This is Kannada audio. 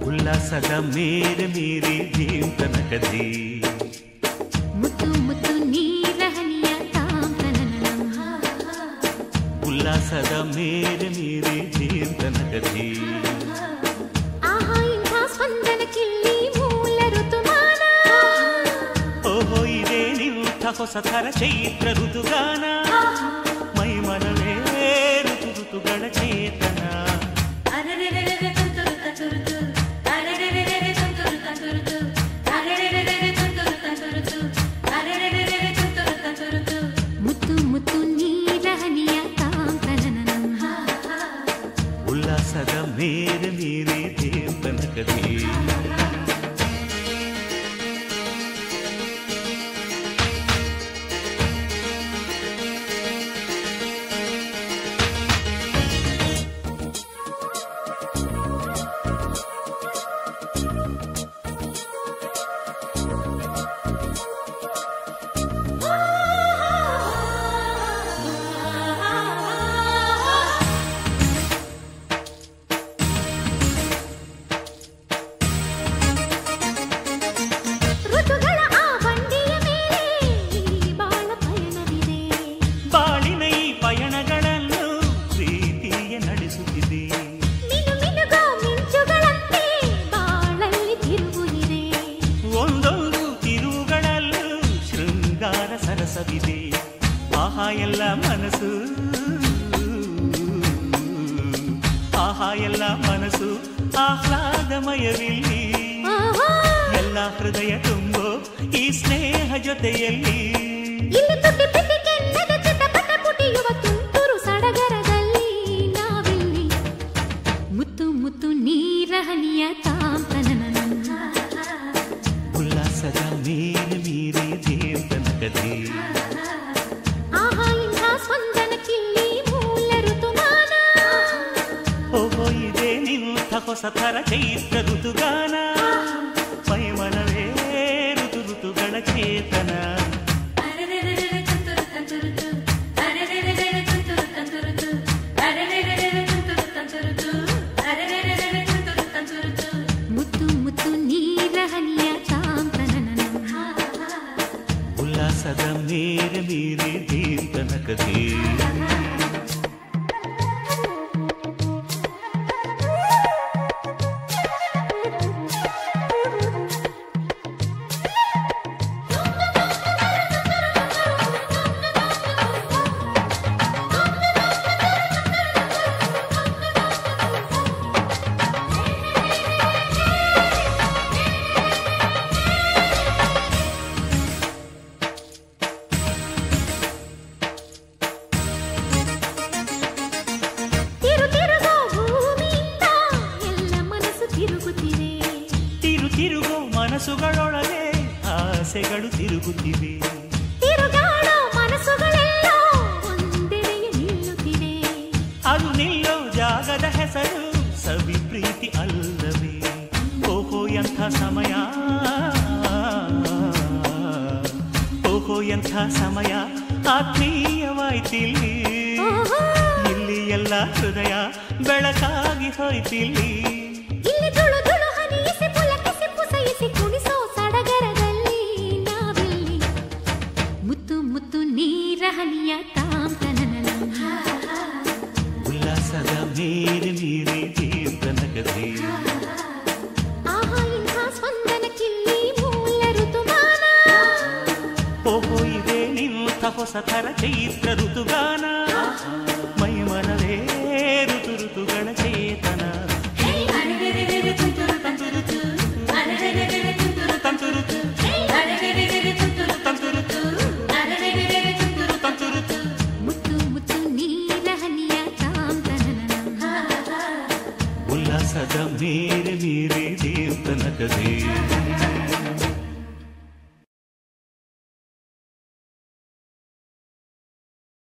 ಉಲ್ಲಾಸದ ಮೇರೆ ಮೀರಿ ಜೀವನಕದಿ ಮುತ್ತು ಮುತ್ತು ನೀರ ಹನಿಯ ತಾಂತನನಂ ಉಲ್ಲಾಸದ ಮೇರೆ ಮೀರಿ ಜೀವನಕದಿ ಆಹಾ ಇಂಥ ಸ್ಪಂದನ ಕಿಲ್ಲಿ ಮೂಲ ಋತುಮಾನ ಓಹೋ ಇದೇ ನಿಂಥ ಹೊಸ ಥರ ಚೈತ್ರ ಋತುಗಾನ ಮೈ ಮನವೇ ಋತು ಋತುಗಳ ಚೇತನ ಮುತ್ತು ಮುತ್ತು ನೀರ ಹನಿಯ ತಾಂತನನಂ ಉಲ್ಲಾಸದ ಮೇರೆ ಮೀರಿ ಜೀವನಕದಿ ಋತುಗಳ ಆ ಬಂಡಿಯ ಮೇಲೆ ಬಾಳ ಪಯಣವಿದೆ ಬಾಳಿನ ಈ ಪಯಣಗಳನ್ನು ಪ್ರೀತಿಯ ನಡೆಸುತ್ತಿದೆ ಮಿನು ಮಿನುಗೋ ಮಿಂಚುಗಳಂತೆ ಬಾಳಲ್ಲಿ ತಿರುವು ಇದೆ ಒಂದೊಂದು ತಿರುವುಗಳಲ್ಲೂ ಶೃಂಗಾರ ಸರಸವಿದೆ ಆಹಾ ಎಲ್ಲ ಮನಸ್ಸು ಆಹಾ ಎಲ್ಲ ಮನಸ್ಸು ಆಹ್ಲಾದಮಯವಿಲ್ಲಿ ಆಹಾ ಎಲ್ಲ ಹೃದಯ ತುಂಬೋ ಈ ಸ್ನೇಹ ಜೊತೆಯಲ್ಲಿ ಇಲ್ಲಿ ತುಟಿ ಪಿಟಿ ಕೆನ್ನದ ಚಿಟಪಟ ಪುಟಿಯುವ ತುಂತುರು ಸಡಗರದಲ್ಲಿ ನಾವಿಲ್ಲಿ ಮುತ್ತು ಮುತ್ತು ನೀರ ಹನಿಯ ತಾಂತನನಂ ಉಲ್ಲಾಸದ ಮೇಲೆ ಮೀರಿ ಜೀವನಕದಿ ಆಹಾ ಇಂಥ ಸ್ಪಂದನ ಕಿಲ್ಲಿ ಮೂಲ ಋತುಮಾನ ಓಹೋ ಇದೇ ನಿಂಥ ಹೊಸ ಥರ ಚೈತ್ರ ಋತುಗಾನ ಮೈ ಮನವೇ ಋತು ಋತುಗಳ ಚೇತನ ಮುತ್ತು ಮುತ್ತು ನೀರ ಹನಿಯ ತಾಂತನನಂ ಉಲ್ಲಾಸದ ಮೇರೆ ಮೀರಿ ಜೀವನಕದಿ ತಿರು ತಿರುಗೋ ಭೂಮಿಯಿಂದ ಎಲ್ಲ ಮನಸ್ಸು ತಿರುಗುತ್ತಿದೆ ತಿರು ತಿರುಗೋ ಮನಸ್ಸುಗಳೊಳಗೆ ಆಸೆಗಳು ತಿರುಗುತ್ತಿವೆ ತಿರುಗಾಡೋ ಮನಸ್ಸುಗಳೆಲ್ಲ ಒಂದೆಡೆಗೆ ನಿಲ್ಲುತ್ತಿದೆ ಅದು ನಿಲ್ಲೋ ಜಾಗದ ಹೆಸರು ಸವಿ ಪ್ರೀತಿ ಅಲ್ಲವೇ ಓಹೋ ಎಂಥ ಸಮಯ ಓಹೋ ಎಂಥ ಸಮಯ ಆತ್ಮೀಯವಾಯ್ತಿಲ್ಲಿ ಓಹೋ ಇಲ್ಲಿ ಎಲ್ಲ ಹೃದಯ ಬೆಳಕಾಗಿ ಹೋಯ್ತಿಲ್ಲಿ ಇಲ್ಲಿ ತುಳು ತುಳು ಹನಿಯಿಸಿ ಪುಲಕಿಸಿ ಪುಸಯಿಸಿ ಕುಣಿಸೋ ಸಡಗರದಲ್ಲಿ ನಾವಿಲ್ಲಿ ಮುತ್ತು ಮುತ್ತು ನೀರ ಹನಿಯ ತಾಂತನನಂ ಉಲ್ಲಾಸದ ಮೇರೆ ಮೀರಿ ಜೀವನಕದಿ ಆಹಾ ಇಂಥ ಸ್ಪಂದನ ಕಿಲ್ಲಿ ಮೂಲ ಋತುಮಾನ ಓಹೋ ಇದೇ ನಿಂಥ ಹೊಸ ಥರ ಚೈತ್ರ ಋತುಗಾನ ಮೈ ಮನವೇ ಋತು ಋತುಗಳ ಚೇತನ ಮುತ್ತು ಮುತ್ತು ನೀರ ಹನಿಯ ತಾಂತನನಂ ಉಲ್ಲಾಸದ ಮೇರೆ ಮೀರಿ ಜೀವನಕದಿ